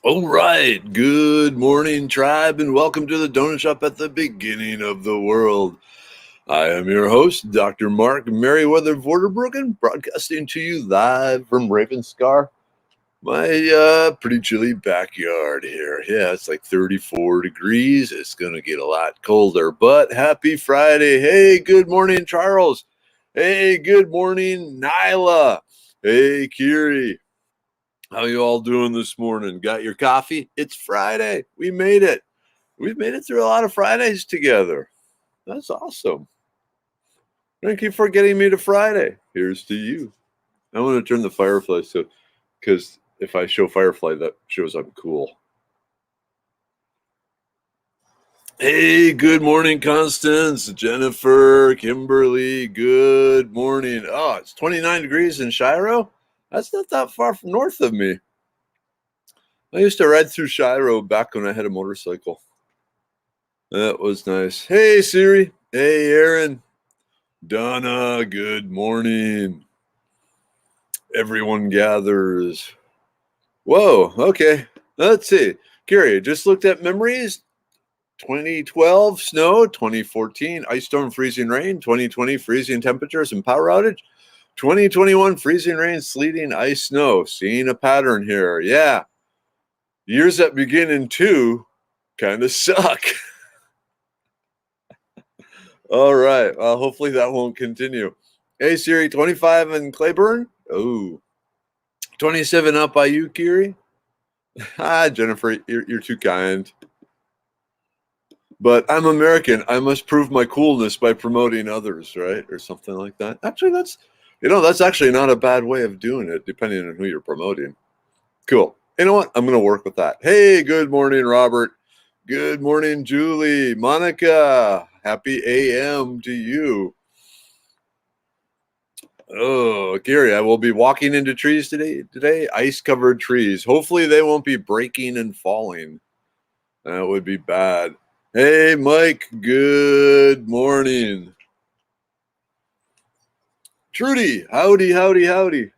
All right. Good morning, tribe, and welcome to the Donut Shop at the beginning of the world. I am your host, Dr. Mark Merriweather Vorderbruggen, broadcasting to you live from Ravenscar, my pretty chilly backyard here. Yeah, it's like 34 degrees. It's going to get a lot colder, but happy Friday. Hey, good morning, Charles. Hey, good morning, Nyla. Hey, Kiri. How you all doing this morning? Got your coffee? It's Friday. We made it. We've made it through a lot of Fridays together. That's awesome. Thank you for getting me to Friday. Here's to you. I want to turn the Firefly so because if I show Firefly, that shows I'm cool. Hey, good morning, Constance, Jennifer, Kimberly. Good morning. Oh, it's 29 degrees in Shiro. That's not that far from north of me. I used to ride through Shiro back when I had a motorcycle. That was nice. Hey, Siri. Hey, Aaron. Donna, good morning. Everyone gathers. Whoa, okay. Let's see. Carrie, just looked at memories. 2012, snow. 2014, ice storm, freezing rain. 2020, freezing temperatures and power outage. 2021, freezing rain, sleeting, ice, snow. Seeing a pattern here. Yeah. Years that begin in 2 kind of suck. All right. Well, hopefully that won't continue. Hey, Siri, 25 in Claiborne. Oh, 27 up by you, Kiri. Jennifer, you're too kind. But I'm American. I must prove my coolness by promoting others, right? Or something like that. Actually, that's actually not a bad way of doing it, depending on who you're promoting. Cool. You know what? I'm going to work with that. Hey, good morning, Robert. Good morning, Julie. Monica, happy AM to you. Oh, Gary, I will be walking into trees today, ice-covered trees. Hopefully they won't be breaking and falling. That would be bad. Hey, Mike, good morning. Trudy, howdy, howdy, howdy.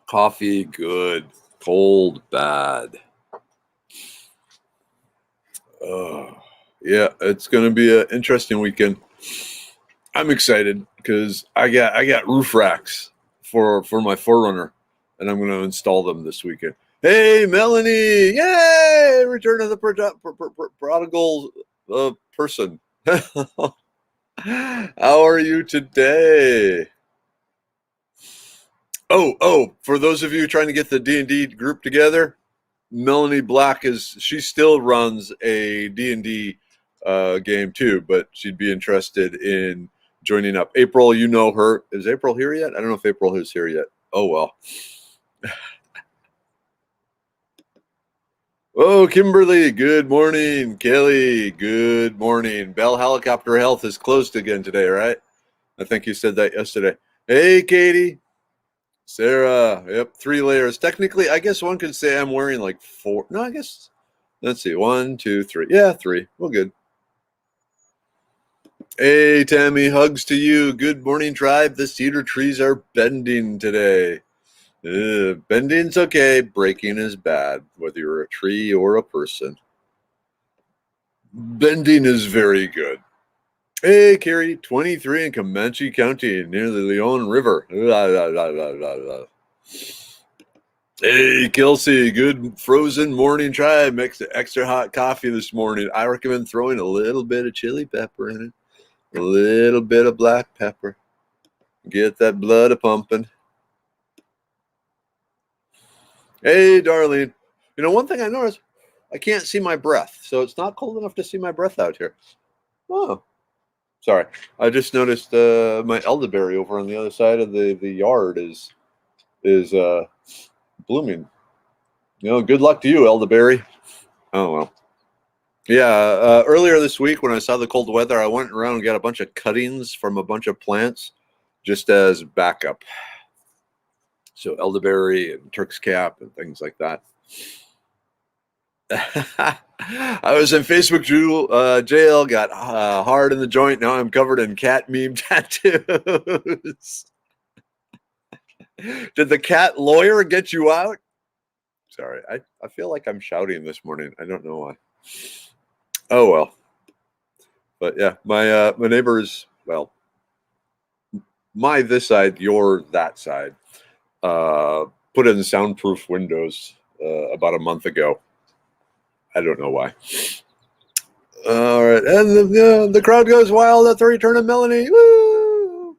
Coffee, good. Cold, bad. Yeah, it's going to be an interesting weekend. I'm excited because I got roof racks for my Forerunner, and I'm going to install them this weekend. Hey, Melanie! Yay! Return of the prodigal person. How are you today? Oh! For those of you trying to get the D&D group together, Melanie Black she still runs a D&D game too, but she'd be interested in joining up. April, you know her. Is April here yet? I don't know if April is here yet. Oh, well. Oh, Kimberly, good morning. Kelly, good morning. Bell Helicopter Health is closed again today, right? I think you said that yesterday. Hey, Katie. Sarah, yep, 3 layers. Technically, I guess one could say I'm wearing like 4. No, I guess, let's see, 1, 2, 3. Yeah, 3. Well, good. Hey, Tammy, hugs to you. Good morning, tribe. The cedar trees are bending today. Bending's okay. Breaking is bad, whether you're a tree or a person. Bending is very good. Hey, Carrie, 23 in Comanche County near the Leon River. Hey, Kelsey, good frozen morning tribe. Makes extra hot coffee this morning. I recommend throwing a little bit of chili pepper in it, a little bit of black pepper. Get that blood a-pumping. Hey, darling. You know, one thing I noticed, I can't see my breath, so it's not cold enough to see my breath out here. Oh, sorry. I just noticed my elderberry over on the other side of the yard is blooming. You know, good luck to you, elderberry. Oh, well. Yeah, earlier this week when I saw the cold weather, I went around and got a bunch of cuttings from a bunch of plants just as backup. So elderberry and Turk's cap and things like that. I was in Facebook jail, got hard in the joint. Now I'm covered in cat meme tattoos. Did the cat lawyer get you out? Sorry, I feel like I'm shouting this morning. I don't know why. Oh well. But yeah, my neighbors, well, my this side, your that side, put in soundproof windows about a month ago. I don't know why. All right, and the crowd goes wild at the return of Melanie. Woo!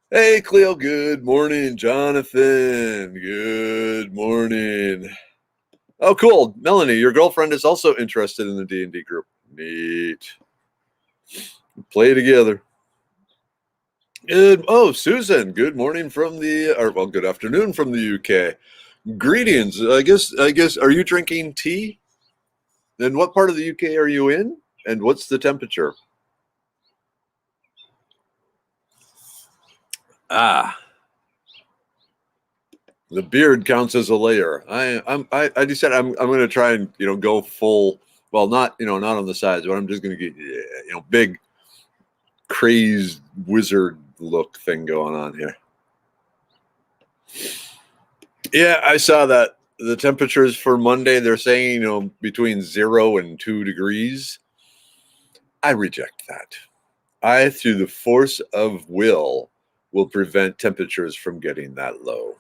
Hey, Cleo. Good morning, Jonathan. Good morning. Oh, cool, Melanie. Your girlfriend is also interested in the D&D group. Neat. Play together. Good. Oh, Susan. Good morning from good afternoon from the UK. Greetings. I guess. Are you drinking tea? And what part of the UK are you in? And what's the temperature? Ah, the beard counts as a layer. I decided I'm going to try and go full. Well, not not on the sides, but I'm just going to get big crazed wizard look thing going on here. Yeah, I saw that the temperatures for Monday, they're saying, between 0 and 2 degrees. I reject that. I, through the force of will prevent temperatures from getting that low.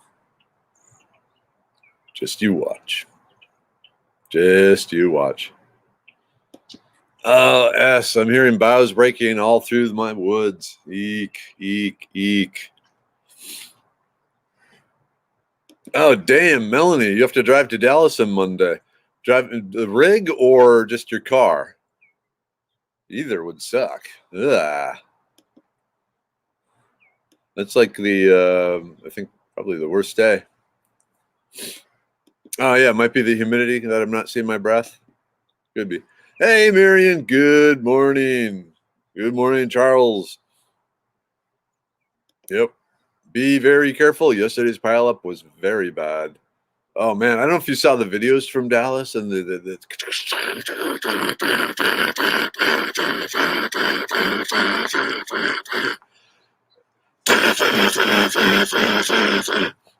Just you watch. Just you watch. Oh, yes, I'm hearing boughs breaking all through my woods. Eek, eek, eek. Oh, damn, Melanie, you have to drive to Dallas on Monday. Drive the rig or just your car? Either would suck. Ugh. That's like I think probably the worst day. Oh, yeah, it might be the humidity that I'm not seeing my breath. Could be. Hey, Marion, good morning. Good morning, Charles. Yep. Be very careful. Yesterday's pileup was very bad. Oh, man, I don't know if you saw the videos from Dallas and the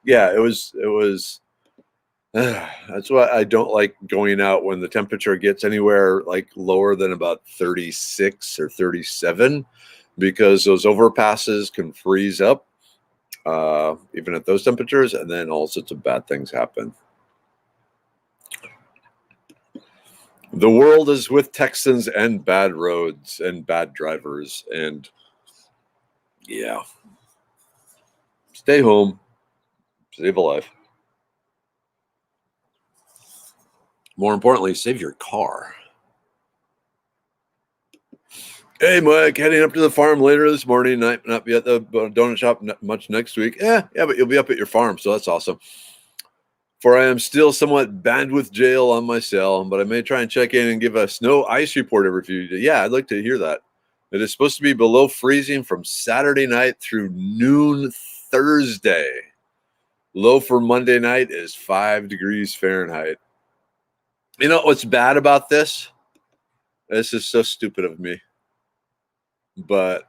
yeah, it was that's why I don't like going out when the temperature gets anywhere like lower than about 36 or 37, because those overpasses can freeze up even at those temperatures, and then all sorts of bad things happen. The world is with Texans and bad roads and bad drivers, and yeah, stay home, save a life. More importantly, save your car. Hey, Mike, heading up to the farm later this morning. Not be at the donut shop much next week. Yeah, but you'll be up at your farm, so that's awesome. For I am still somewhat bandwidth jail on my cell, but I may try and check in and give a snow ice report every few days. Yeah, I'd like to hear that. It is supposed to be below freezing from Saturday night through noon Thursday. Low for Monday night is 5 degrees Fahrenheit. You know what's bad about this? This is so stupid of me. But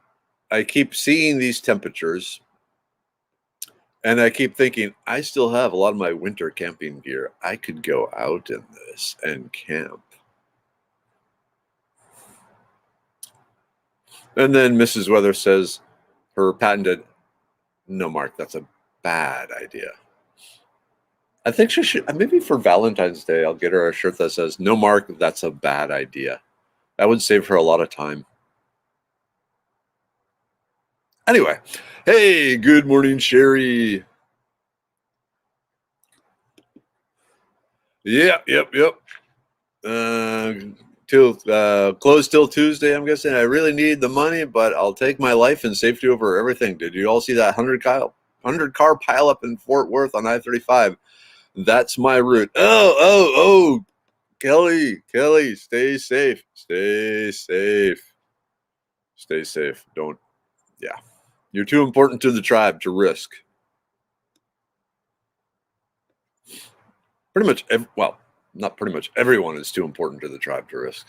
I keep seeing these temperatures, and I keep thinking, I still have a lot of my winter camping gear. I could go out in this and camp. And then Mrs. Weather says her patented, no, Mark, that's a bad idea. I think she should, maybe for Valentine's Day, I'll get her a shirt that says, no, Mark, that's a bad idea. That would save her a lot of time. Anyway, hey, good morning, Sherry. Yep. Closed till Tuesday, I'm guessing. I really need the money, but I'll take my life and safety over everything. Did you all see that 100 car pileup in Fort Worth on I-35? That's my route. Oh, Kelly, stay safe. Stay safe. Yeah. You're too important to the tribe to risk. Not pretty much everyone is too important to the tribe to risk.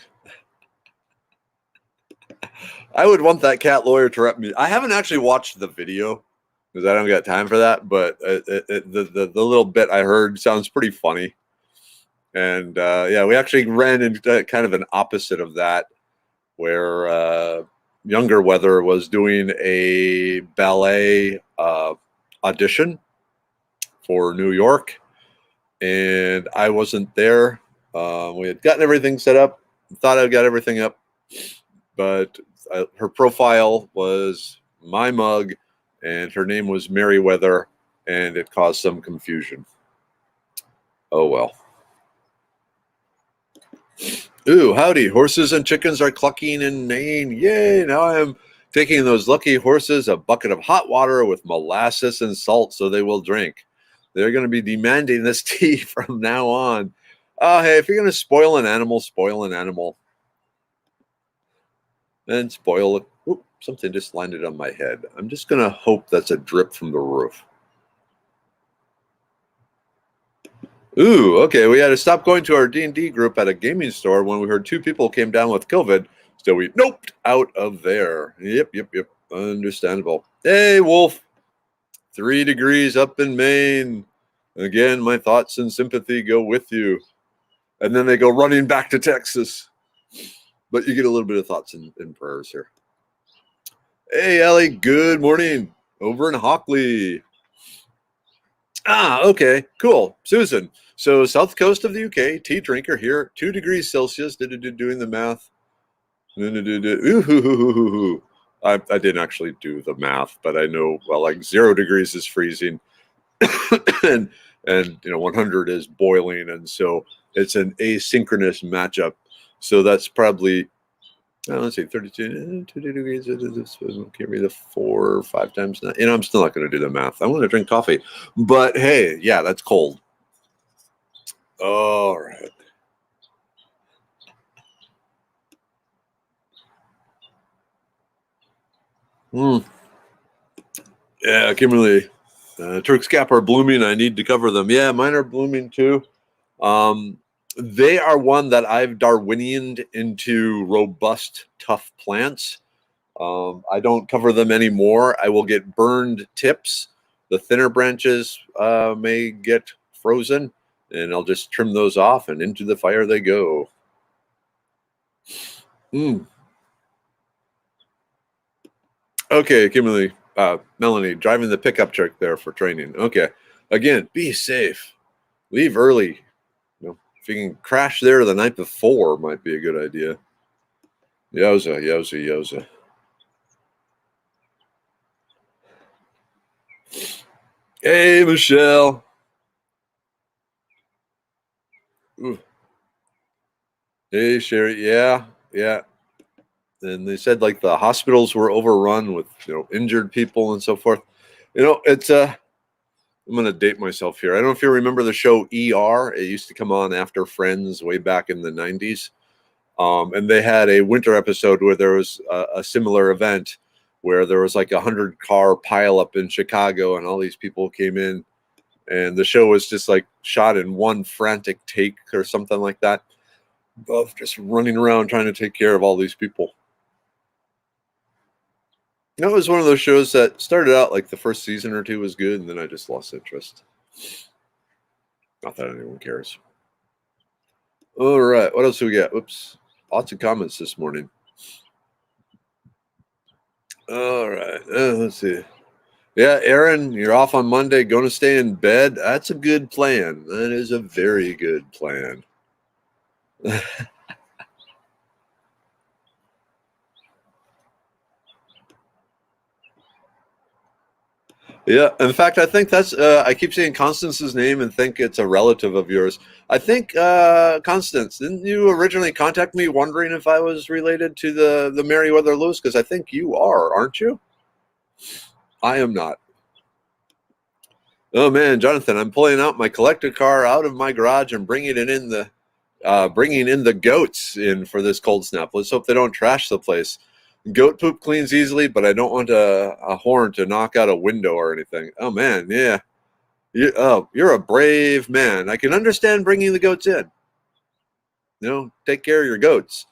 I would want that cat lawyer to rep me. I haven't actually watched the video because I don't got time for that. But the little bit I heard sounds pretty funny. And yeah, we actually ran into kind of an opposite of that, where younger Weather was doing a ballet audition for New York, and I wasn't there. We had gotten everything set up, thought I got everything up, but her profile was my mug, and her name was Merriweather, and it caused some confusion. Oh well. Ooh, howdy. Horses and chickens are clucking and neighing. Yay, now I am taking those lucky horses a bucket of hot water with molasses and salt so they will drink. They're going to be demanding this tea from now on. Oh, hey, if you're going to spoil an animal, spoil an animal. And spoil it. Oop, something just landed on my head. I'm just going to hope that's a drip from the roof. Ooh, okay. We had to stop going to our D&D group at a gaming store when we heard 2 people came down with COVID. So we noped out of there. Yep. Understandable. Hey, Wolf. 3 degrees up in Maine. Again, my thoughts and sympathy go with you. And then they go running back to Texas. But you get a little bit of thoughts and prayers here. Hey, Ellie. Good morning. Over in Hockley. Ah, okay. Cool. Susan. So south coast of the UK, tea drinker here, 2 degrees Celsius, doing the math. Ooh, I didn't actually do the math, but I know, well, like 0 degrees is freezing and 100 is boiling. And so it's an asynchronous matchup. So that's probably, let's see, 32 degrees. Give me the 4 or 5 times. I'm still not going to do the math. I want to drink coffee. But hey, yeah, that's cold. All right. Yeah, Kimberly. Turk's Cap are blooming. I need to cover them. Yeah, mine are blooming too. They are one that I've Darwinianed into robust, tough plants. I don't cover them anymore. I will get burned tips. The thinner branches may get frozen, and I'll just trim those off, and into the fire they go. Okay, Kimberly, Melanie, driving the pickup truck there for training. Okay, again, be safe. Leave early. If you can crash there the night before, might be a good idea. Yowza. Hey, Michelle. Ooh. Hey, Sherry. Yeah. And they said like the hospitals were overrun with injured people and so forth. It's I'm going to date myself here. I don't know if you remember the show ER. It used to come on after Friends way back in the 90s. And they had a winter episode where there was a similar event where there was like 100-car pileup in Chicago, and all these people came in, and the show was just like shot in one frantic take or something like that, of just running around trying to take care of all these people. It was one of those shows that started out like the first season or 2 was good, and then I just lost interest. Not that anyone cares. All right, what else do we got? Oops, lots of comments this morning. All right, let's see. Yeah, Aaron, you're off on Monday. Going to stay in bed. That's a good plan. That is a very good plan. Yeah, in fact, I think that's. I keep saying Constance's name and think it's a relative of yours. I think Constance. Didn't you originally contact me wondering if I was related to the Meriwether Lewis? Because I think you are, aren't you? I am not. Oh man, Jonathan, I'm pulling out my collector car out of my garage and bringing in the goats in for this cold snap. Let's hope they don't trash the place. Goat poop cleans easily, but I don't want a horn to knock out a window or anything. Oh man, yeah. You're a brave man. I can understand bringing the goats in. Take care of your goats.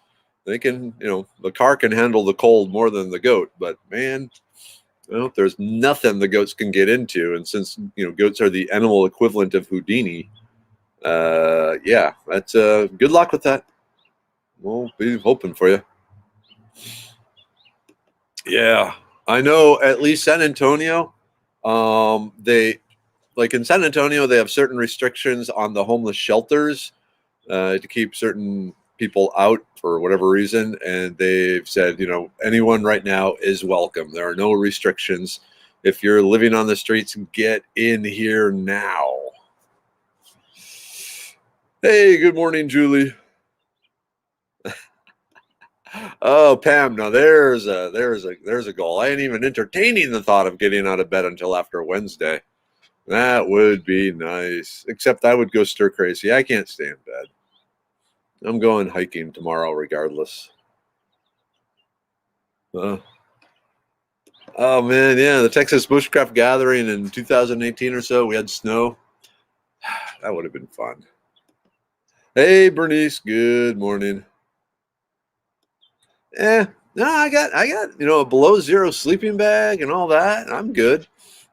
They can, the car can handle the cold more than the goat. But man, Well, there's nothing the goats can get into, and since goats are the animal equivalent of Houdini, yeah, that's good luck with that. We'll be hoping for you. Yeah, I know. At least San Antonio, they like in San Antonio, they have certain restrictions on the homeless shelters to keep certain people out for whatever reason, and they've said, anyone right now is welcome. There are no restrictions. If you're living on the streets, get in here now. Hey, good morning, Julie. Oh, Pam, now there's a goal. I ain't even entertaining the thought of getting out of bed until after Wednesday. That would be nice. Except I would go stir crazy. I can't stay in bed. I'm going hiking tomorrow regardless. Oh man, yeah, the Texas Bushcraft Gathering in 2018 or so, we had snow. That would have been fun. Hey, Bernice, good morning. No, I got a below zero sleeping bag and all that. I'm good.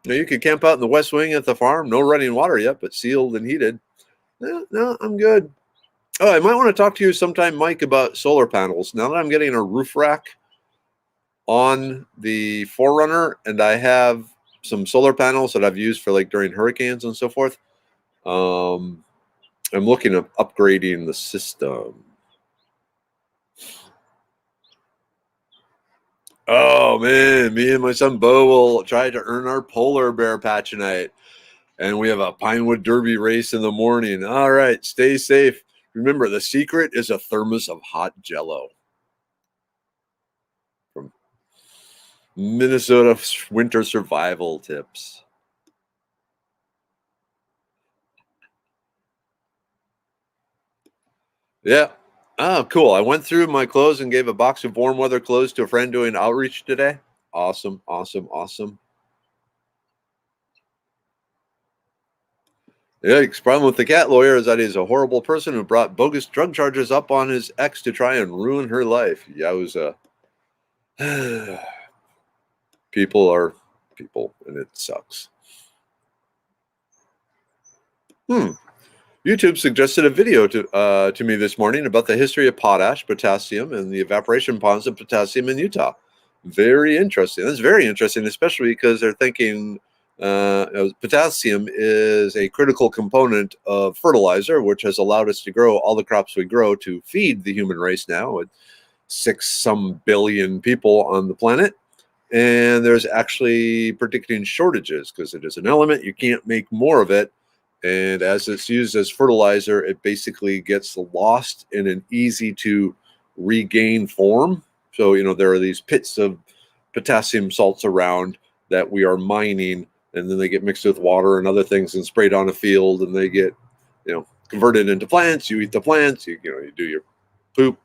You could camp out in the west wing at the farm. No running water yet, but sealed and heated. No, I'm good. Oh, I might want to talk to you sometime, Mike, about solar panels. Now that I'm getting a roof rack on the Forerunner, and I have some solar panels that I've used for like during hurricanes and so forth. I'm looking at upgrading the system. Oh man, me and my son Bo will try to earn our polar bear patch tonight. And we have a Pinewood Derby race in the morning. All right, stay safe. Remember, the secret is a thermos of hot Jello from Minnesota Winter Survival Tips. Yeah. Oh, cool. I went through my clothes and gave a box of warm weather clothes to a friend doing outreach today. Awesome, awesome, awesome. Yikes. Problem with the cat lawyer is that he's a horrible person who brought bogus drug charges up on his ex to try and ruin her life. Yowza. People are people, and it sucks. YouTube suggested a video to me this morning about the history of potash, potassium, and the evaporation ponds of potassium in Utah. Very interesting. That's very interesting, especially because they're thinking potassium is a critical component of fertilizer, which has allowed us to grow all the crops we grow to feed the human race now with 6-some billion people on the planet. And there's actually predicting shortages because it is an element. You can't make more of it. And as it's used as fertilizer, it basically gets lost in an easy to regain form. So, there are these pits of potassium salts around that we are mining, and then they get mixed with water and other things and sprayed on a field, and they get, converted into plants. You eat the plants, you do your poop,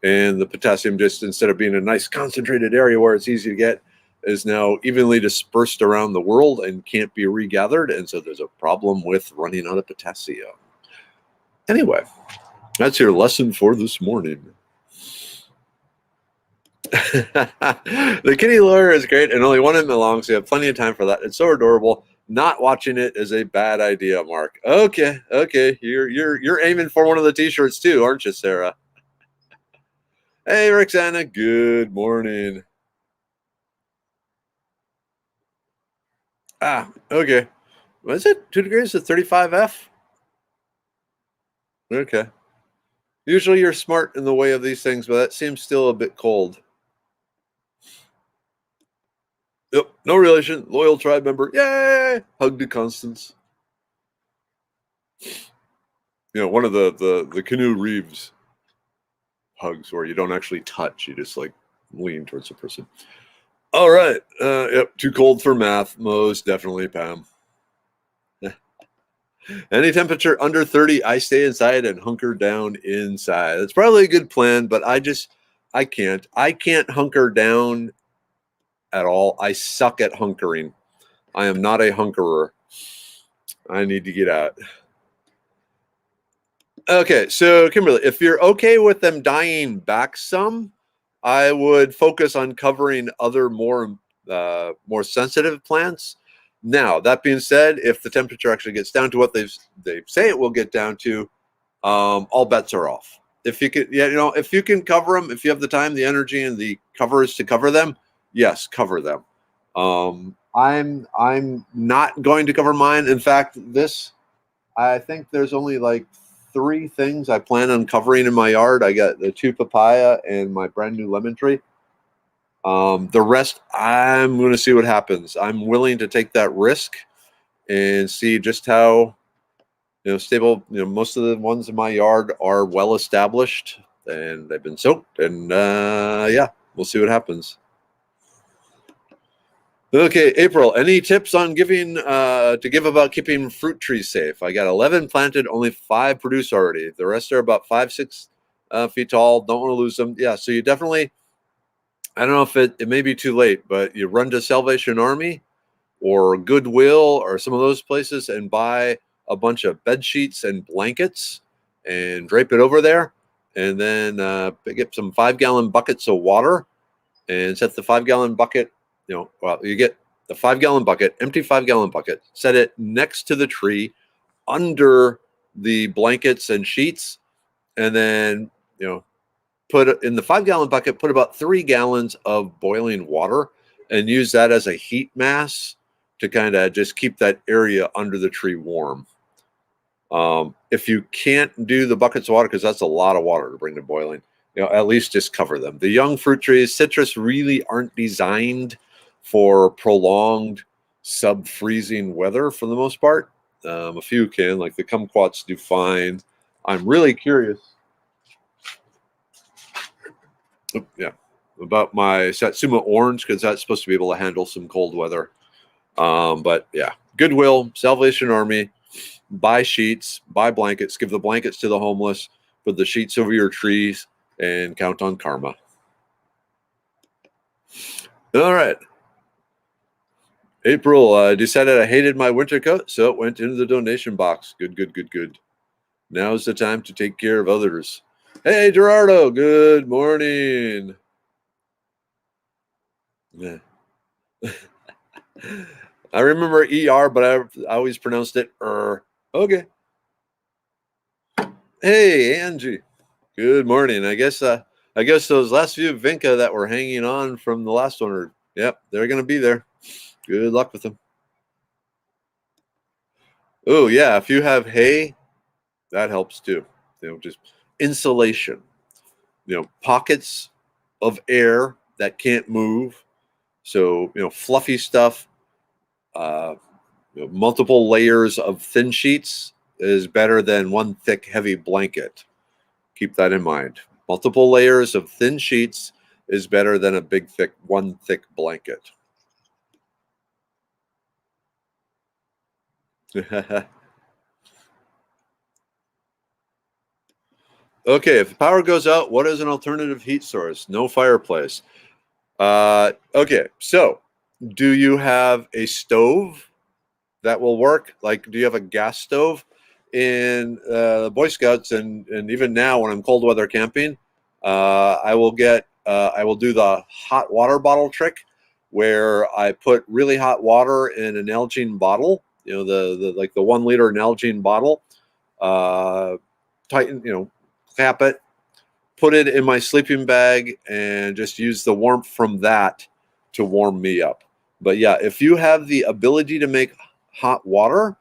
and the potassium, just instead of being a nice concentrated area where it's easy to get, is now evenly dispersed around the world and can't be regathered. And so there's a problem with running out of potassium. Anyway, that's your lesson for this morning. The kitty lawyer is great, and only one of them long, so you have plenty of time for that. It's so adorable. Not watching it is a bad idea, Mark. Okay. You're aiming for one of the t-shirts too, aren't you, Sarah? Hey, Roxana, good morning. Okay. What is it? 2 degrees to 35F? Okay. Usually you're smart in the way of these things, but that seems still a bit cold. Yep, no relation. Loyal tribe member. Yay! Hug to Constance. One of the Canoe Reeves hugs where you don't actually touch, you just like lean towards the person. All right. Yep, too cold for math. Most definitely, Pam. Any temperature under 30, I stay inside and hunker down inside. That's probably a good plan, but I can't. I can't hunker down at all. I suck at hunkering. I am not a hunkerer. I need to get out. Okay, so Kimberly, if you're okay with them dying back some, I would focus on covering other more more sensitive plants. Now, that being said, if the temperature actually gets down to what they say it will get down to, all bets are off. If you can, if you can cover them, if you have the time, the energy, and the covers to cover them, yes, cover them. I'm not going to cover mine. In fact, I think there's only like 3 things I plan on covering in my yard. I got the 2 papaya and my brand new lemon tree. The rest, I'm going to see what happens. I'm willing to take that risk and see just how stable. Most of the ones in my yard are well established and they've been soaked. And yeah, we'll see what happens. Okay, April, any tips on to give about keeping fruit trees safe? I got 11 planted, only 5 produce already. The rest are about 5-6 feet tall. Don't want to lose them. Yeah, so you definitely, I don't know if it may be too late, but you run to Salvation Army or Goodwill or some of those places and buy a bunch of bed sheets and blankets and drape it over there. And then get some 5-gallon buckets of water and set the 5-gallon bucket. You get the 5-gallon bucket, empty 5-gallon bucket, set it next to the tree under the blankets and sheets. And then, put in the 5-gallon bucket, put about 3 gallons of boiling water and use that as a heat mass to kind of just keep that area under the tree warm. If you can't do the buckets of water, because that's a lot of water to bring to boiling, at least just cover them. The young fruit trees, citrus really aren't designed for prolonged sub-freezing weather for the most part. A few can, like the kumquats do fine. I'm really curious. About my Satsuma orange, because that's supposed to be able to handle some cold weather. But yeah, Goodwill, Salvation Army, buy sheets, buy blankets, give the blankets to the homeless, put the sheets over your trees, and count on karma. All right. April, decided I hated my winter coat, so it went into the donation box. Good. Now's the time to take care of others. Hey, Gerardo, good morning. Yeah. I remember ER, but I always pronounced it Okay. Hey, Angie. Good morning. I guess those last few Vinca that were hanging on from the last one they're going to be there. Good luck with them. Oh, yeah. If you have hay, that helps too. Just insulation, pockets of air that can't move. So, fluffy stuff, multiple layers of thin sheets is better than one thick, heavy blanket. Keep that in mind. Multiple layers of thin sheets is better than one thick blanket. Okay, if the power goes out, what is an alternative heat source? No fireplace. Okay, so do you have a stove that will work? Like, do you have a gas stove? In the Boy Scouts and even now when I'm cold weather camping, I will do the hot water bottle trick where I put really hot water in an Nalgene bottle, the 1 liter Nalgene bottle, tighten, cap it, put it in my sleeping bag, and just use the warmth from that to warm me up. But yeah, if you have the ability to make hot water,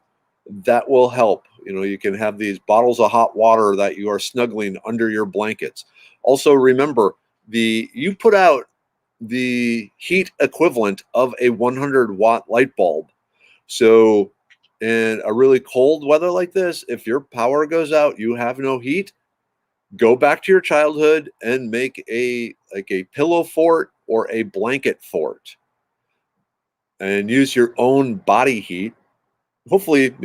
that will help. You can have these bottles of hot water that you are snuggling under your blankets. Also, remember, you put out the heat equivalent of a 100-watt light bulb. So in a really cold weather like this, if your power goes out, you have no heat, go back to your childhood and make a pillow fort or a blanket fort and use your own body heat. Hopefully,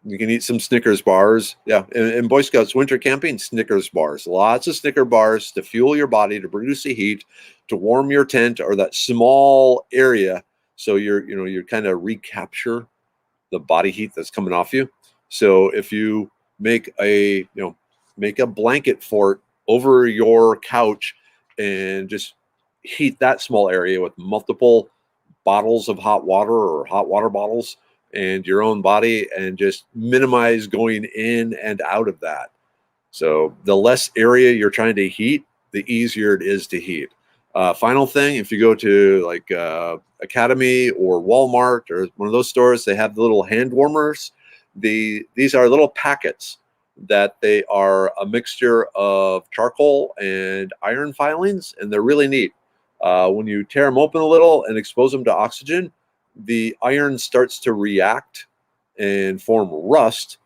you can eat some Snickers bars. Yeah, in Boy Scouts winter camping, Snickers bars. Lots of Snicker bars to fuel your body, to produce the heat, to warm your tent or that small area. So you're kind of recapture the body heat that's coming off you. So if you make a blanket fort over your couch and just heat that small area with multiple bottles of hot water or hot water bottles and your own body, and just minimize going in and out of that. So the less area you're trying to heat, the easier it is to heat. Final thing, if you go to like Academy or Walmart or one of those stores, they have the little hand warmers. These are little packets that they are a mixture of charcoal and iron filings, and they're really neat. When you tear them open a little and expose them to oxygen, the iron starts to react and form rust.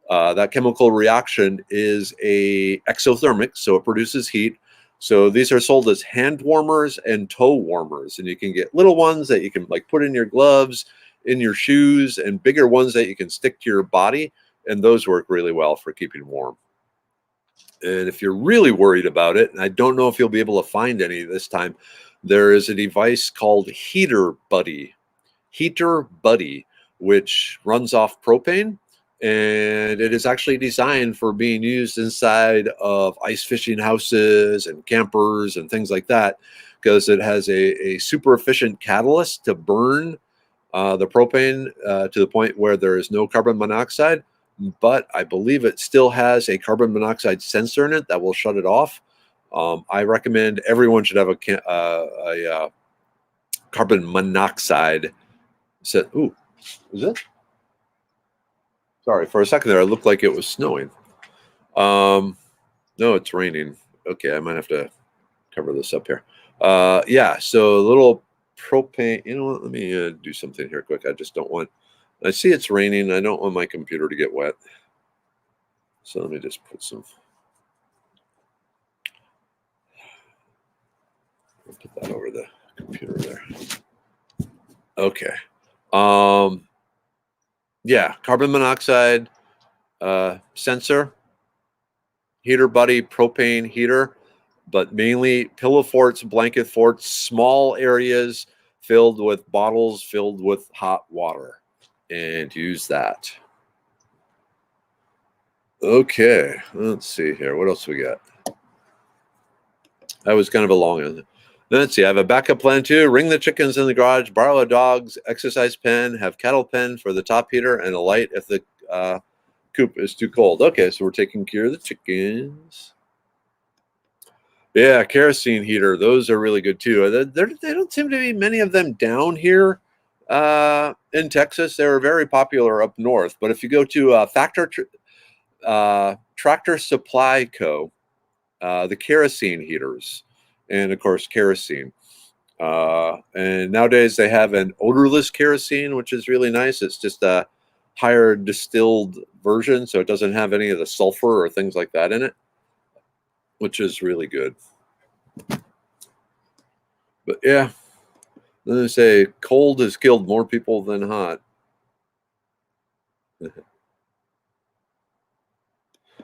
That chemical reaction is a exothermic, so it produces heat. So these are sold as hand warmers and toe warmers, and you can get little ones that you can like put in your gloves, in your shoes, and bigger ones that you can stick to your body, and those work really well for keeping warm. And if you're really worried about it, and I don't know if you'll be able to find any this time, there is a device called Heater Buddy, which runs off propane, and it is actually designed for being used inside of ice fishing houses and campers and things like that, because it has a super efficient catalyst to burn the propane to the point where there is no carbon monoxide, but I believe it still has a carbon monoxide sensor in it that will shut it off. I recommend everyone should have a carbon monoxide. Ooh, is it? Sorry, for a second there, it looked like it was snowing. No, it's raining. Okay, I might have to cover this up here. Yeah, so a little propane. You know what? Let me do something here quick. I just don't want. I see it's raining. I don't want my computer to get wet. So let me just put some. I'll put that over the computer there. Okay. Yeah, carbon monoxide sensor, Heater Buddy propane heater, but mainly pillow forts, blanket forts, small areas filled with bottles filled with hot water, and use that. Okay, let's see here. What else we got? That was kind of a long one. Let's see. I have a backup plan too. Ring the chickens in the garage, borrow a dog's exercise pen, have kettle pen for the top heater, and a light if the coop is too cold. Okay, so we're taking care of the chickens. Yeah, kerosene heater. Those are really good too. They don't seem to be many of them down here in Texas. They were very popular up north. But if you go to Tractor Supply Co., the kerosene heaters, and of course kerosene. And nowadays they have an odorless kerosene, which is really nice. It's just a higher distilled version, so it doesn't have any of the sulfur or things like that in it, which is really good. But yeah, then they say cold has killed more people than hot.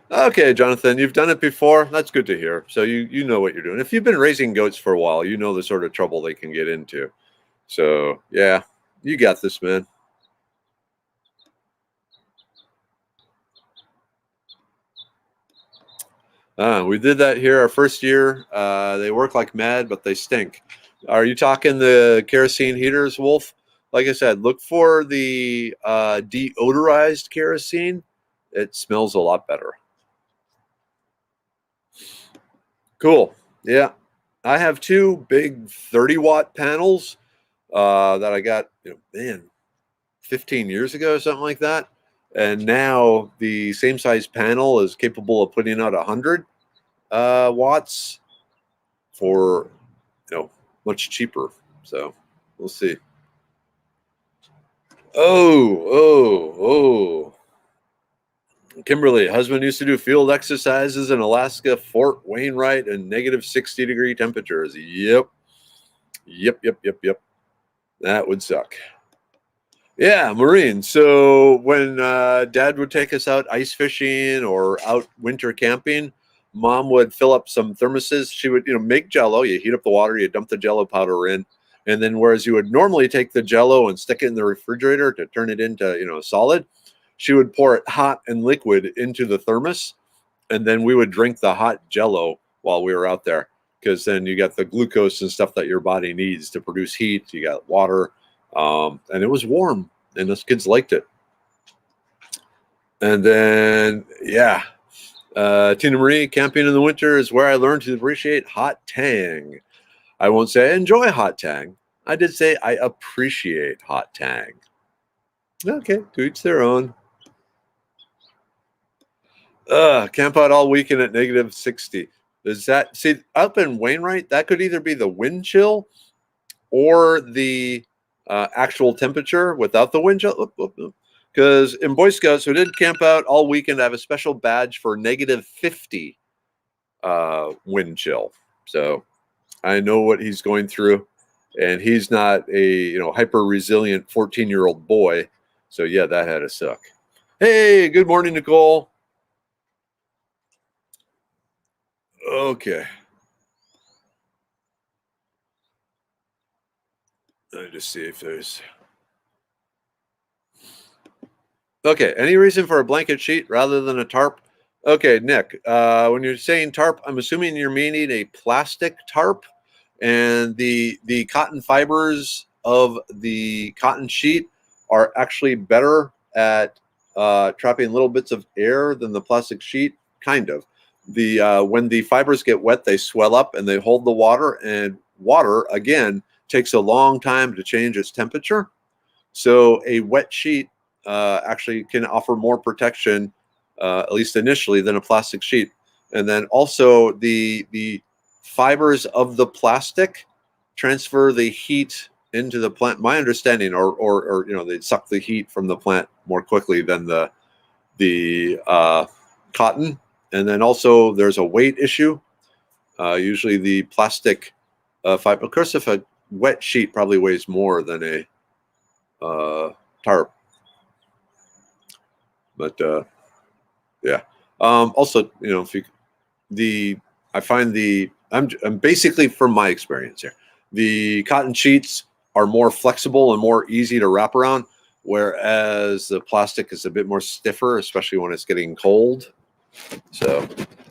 Okay, Jonathan, you've done it before. That's good to hear. So you know what you're doing. If you've been raising goats for a while, you know the sort of trouble they can get into. So yeah, you got this, man. We did that here our first year. They work like mad, but they stink. Are you talking the kerosene heaters, Wolf? Like I said, look for the deodorized kerosene. It smells a lot better. Cool. Yeah. I have two big 30-watt panels that I got, 15 years ago or something like that. And now the same size panel is capable of putting out 100 watts for, much cheaper. So we'll see. Oh. Kimberly, husband used to do field exercises in Alaska, Fort Wainwright, and negative 60-degree temperatures. Yep. That would suck. Yeah, Marine. So when Dad would take us out ice fishing or out winter camping, Mom would fill up some thermoses. She would, make Jello. You heat up the water, you dump the Jello powder in, and then whereas you would normally take the Jello and stick it in the refrigerator to turn it into, solid, she would pour it hot and liquid into the thermos, and then we would drink the hot Jello while we were out there, because then you got the glucose and stuff that your body needs to produce heat. You got water. And it was warm, and those kids liked it. And then, yeah, Tina Marie, camping in the winter is where I learned to appreciate hot tang. I won't say I enjoy hot tang. I did say I appreciate hot tang. Okay, to each their own. Camp out all weekend at -60. Does that, see, up in Wainwright, that could either be the wind chill or the actual temperature without the wind chill. Because in Boy Scouts, who did camp out all weekend, I have a special badge for -50 wind chill. So I know what he's going through, and he's not a hyper resilient 14-year-old boy. So yeah, that had to suck. Hey, good morning, Nicole. Okay. Let me just see if there's. Okay, any reason for a blanket sheet rather than a tarp? Okay, Nick, when you're saying tarp, I'm assuming you're meaning a plastic tarp, and the cotton fibers of the cotton sheet are actually better at trapping little bits of air than the plastic sheet, kind of. When the fibers get wet, they swell up and they hold the water, and water, again, takes a long time to change its temperature. So a wet sheet actually can offer more protection, at least initially, than a plastic sheet. And then also the fibers of the plastic transfer the heat into the plant. My understanding, or they suck the heat from the plant more quickly than the cotton. And then also there's a weight issue. Usually the plastic fiber. Of course, if a wet sheet probably weighs more than a tarp. But yeah. Also, if you I find I'm basically, from my experience here, the cotton sheets are more flexible and more easy to wrap around, whereas the plastic is a bit more stiffer, especially when it's getting cold. So,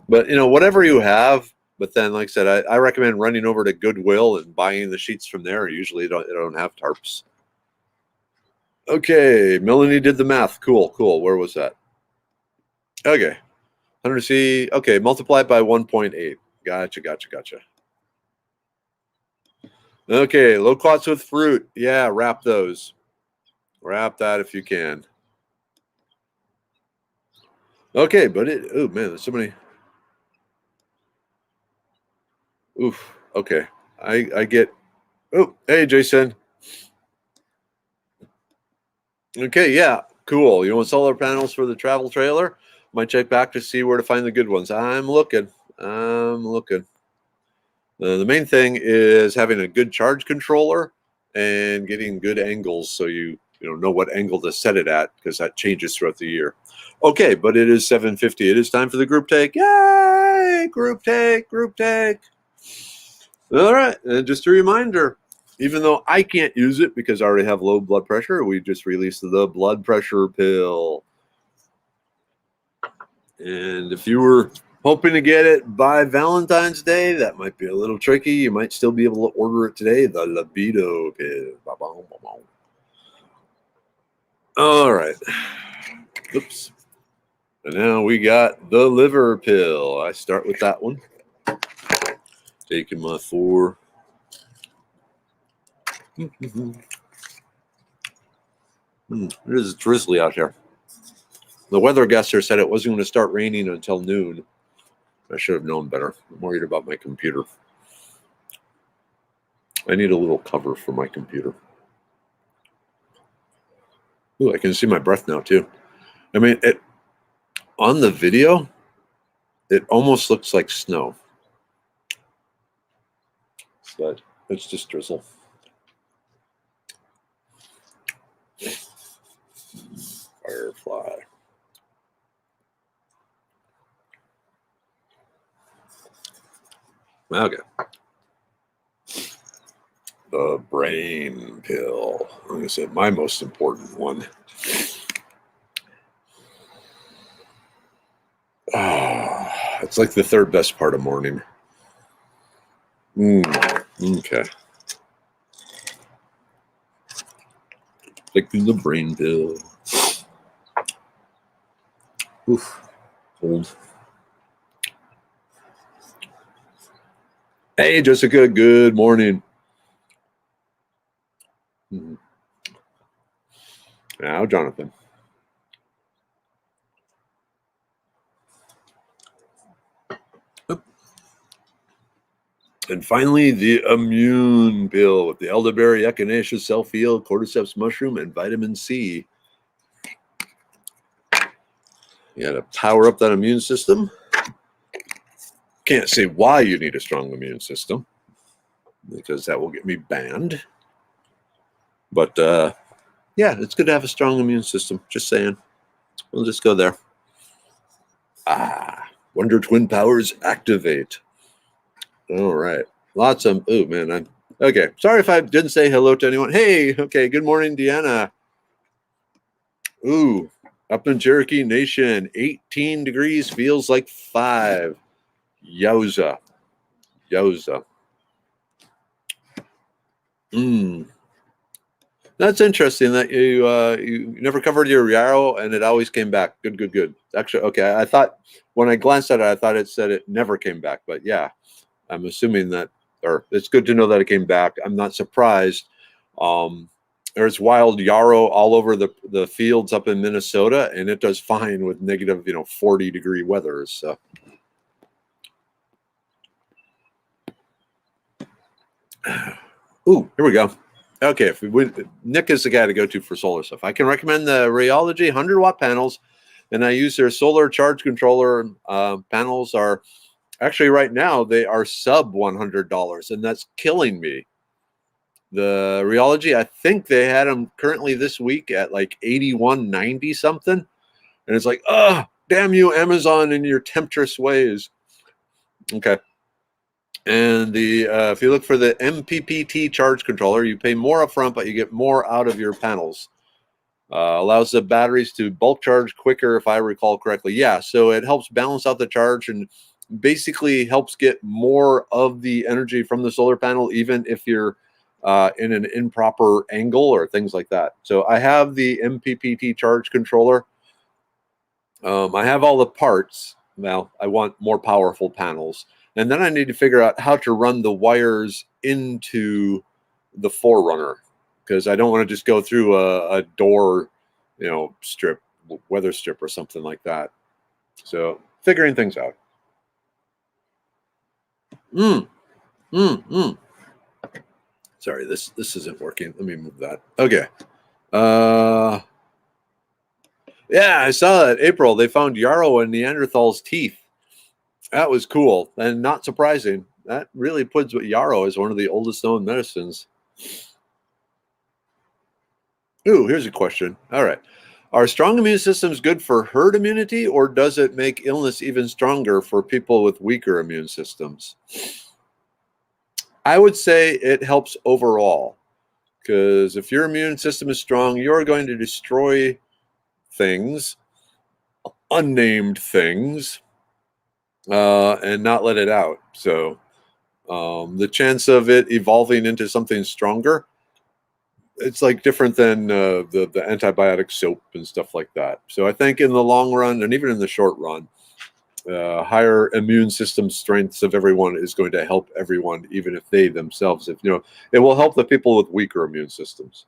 but whatever you have. But then, like I said, I recommend running over to Goodwill and buying the sheets from there. Usually, they don't have tarps. Okay, Melanie did the math. Cool. Where was that? Okay, 100C. Okay, multiply it by 1.8. Gotcha. Okay, loquats with fruit. Yeah, wrap those. Wrap that if you can. Okay, but oh man, there's so many. Oof. Okay, I get. Oh, hey, Jason. Okay, yeah, cool. You want solar panels for the travel trailer? Might check back to see where to find the good ones. I'm looking. The main thing is having a good charge controller and getting good angles, so you know what angle to set it at, because that changes throughout the year. Okay, but it is 7:50. It is time for the group take. Yay! Group take. All right, and just a reminder, even though I can't use it because I already have low blood pressure, we just released the blood pressure pill. And if you were hoping to get it by Valentine's Day, that might be a little tricky. You might still be able to order it today, the libido pill. All right. Oops. And now we got the liver pill. I start with that one. Taking my 4. It is drizzly out here. The weather guesser said it wasn't going to start raining until noon. I should have known better. I'm worried about my computer. I need a little cover for my computer. Ooh, I can see my breath now too. I mean, on the video, it almost looks like snow. But it's just drizzle. Firefly. Okay. The brain pill. Like I said, my most important one. It's like the third best part of morning. Okay. Taking the brain pill. Oof. Cold. Hey, Jessica. Good morning. Now, Jonathan. And finally, the immune pill with the elderberry, echinacea, self-heal, cordyceps mushroom, and vitamin C. You got to power up that immune system. Can't say why you need a strong immune system, because that will get me banned. But yeah, it's good to have a strong immune system. Just saying. We'll just go there. Wonder Twin powers activate. All right. Lots of, oh man, okay. Sorry if I didn't say hello to anyone. Hey, okay. Good morning, Deanna. Ooh, up in Cherokee Nation, 18 degrees feels like 5. Yowza. That's interesting that you never covered your yarrow and it always came back. Good. Actually, okay. I thought when I glanced at it, I thought it said it never came back. But yeah, I'm assuming that, or it's good to know that it came back. I'm not surprised. There's wild yarrow all over the fields up in Minnesota, and it does fine with negative, 40-degree weather. So. Ooh, here we go. Okay, Nick is the guy to go to for solar stuff. I can recommend the Rheology 100-watt panels, and I use their solar charge controller. Panels are actually right now they are sub $100, and that's killing me. The Rheology, I think they had them currently this week at like $81.90 something, and it's like, damn you, Amazon, and your temptress ways. Okay. And if you look for the MPPT charge controller, you pay more upfront, but you get more out of your panels. Allows the batteries to bulk charge quicker, if I recall correctly. Yeah, so it helps balance out the charge and basically helps get more of the energy from the solar panel, even if you're in an improper angle or things like that. So I have the MPPT charge controller. I have all the parts. Well, I want more powerful panels. And then I need to figure out how to run the wires into the Forerunner, because I don't want to just go through a door, strip, weather strip or something like that. So figuring things out. Sorry, this isn't working. Let me move that. Okay. Yeah, I saw that April. They found yarrow in Neanderthal's teeth. That was cool and not surprising. That really puts yarrow as one of the oldest known medicines. Ooh, here's a question. All right. Are strong immune systems good for herd immunity, or does it make illness even stronger for people with weaker immune systems? I would say it helps overall, because if your immune system is strong, you're going to destroy things, unnamed things, and not let it out. So the chance of it evolving into something stronger, it's like different than the antibiotic soap and stuff like that. So I think in the long run, and even in the short run, higher immune system strengths of everyone is going to help everyone, even if they themselves, it will help the people with weaker immune systems.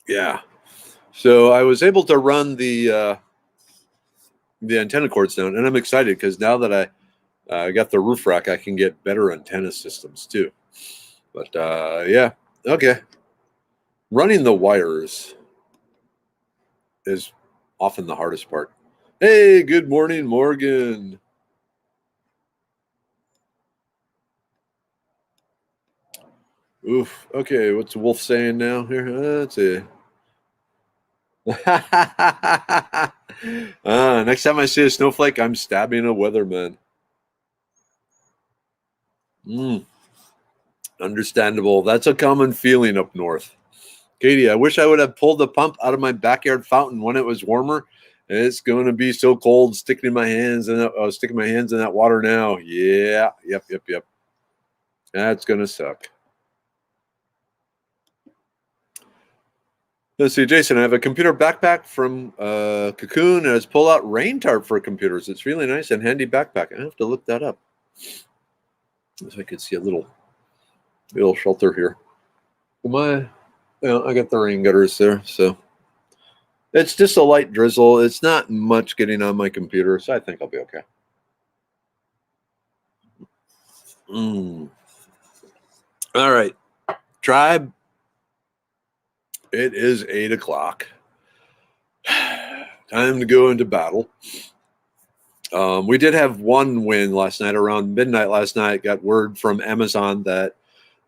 Yeah. So I was able to run the antenna cords down, and I'm excited because now that I got the roof rack, I can get better antenna systems too. But yeah, okay. Running the wires is often the hardest part. Hey, good morning, Morgan. Oof. Okay, what's Wolf saying now here? Let's see. Next time I see a snowflake, I'm stabbing a weatherman. Understandable. That's a common feeling up north. Katie, I wish I would have pulled the pump out of my backyard fountain when it was warmer. It's going to be so cold sticking my hands in that water now. Yeah. Yep. That's going to suck. Let's see, Jason, I have a computer backpack from Cocoon, and it's pull-out rain tarp for computers. It's really nice and handy backpack. I have to look that up. So I could see a little shelter here. I got the rain gutters there, so it's just a light drizzle. It's not much getting on my computer, so I think I'll be okay. All right, tribe. It is 8 o'clock. Time to go into battle. We did have one win last night. Around midnight last night, got word from Amazon that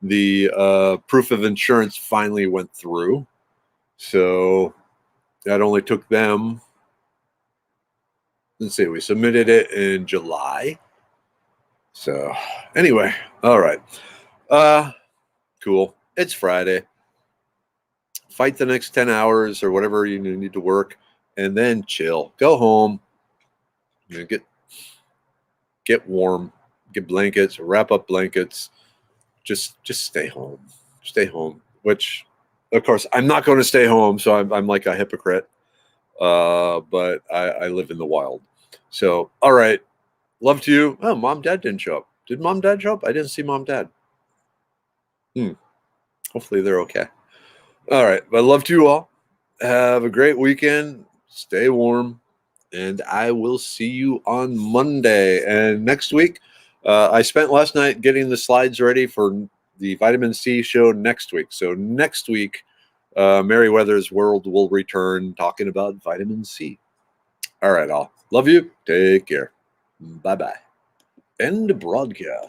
the proof of insurance finally went through. So that only took them, let's see, we submitted it in July. So anyway, all right. Cool. It's Friday. Fight the next 10 hours or whatever you need to work, and then chill. Go home. Get warm. Get blankets. Wrap up blankets. Just stay home. Stay home. Which, of course, I'm not going to stay home, so I'm like a hypocrite. But I live in the wild. So, all right. Love to you. Oh, Mom, Dad didn't show up. Did Mom, Dad show up? I didn't see Mom, Dad. Hopefully they're okay. All right. But love to you all. Have a great weekend. Stay warm. And I will see you on Monday. And next week, I spent last night getting the slides ready for the vitamin C show next week. So next week, Meriwether's World will return talking about vitamin C. All right, all. Love you. Take care. Bye-bye. End broadcast.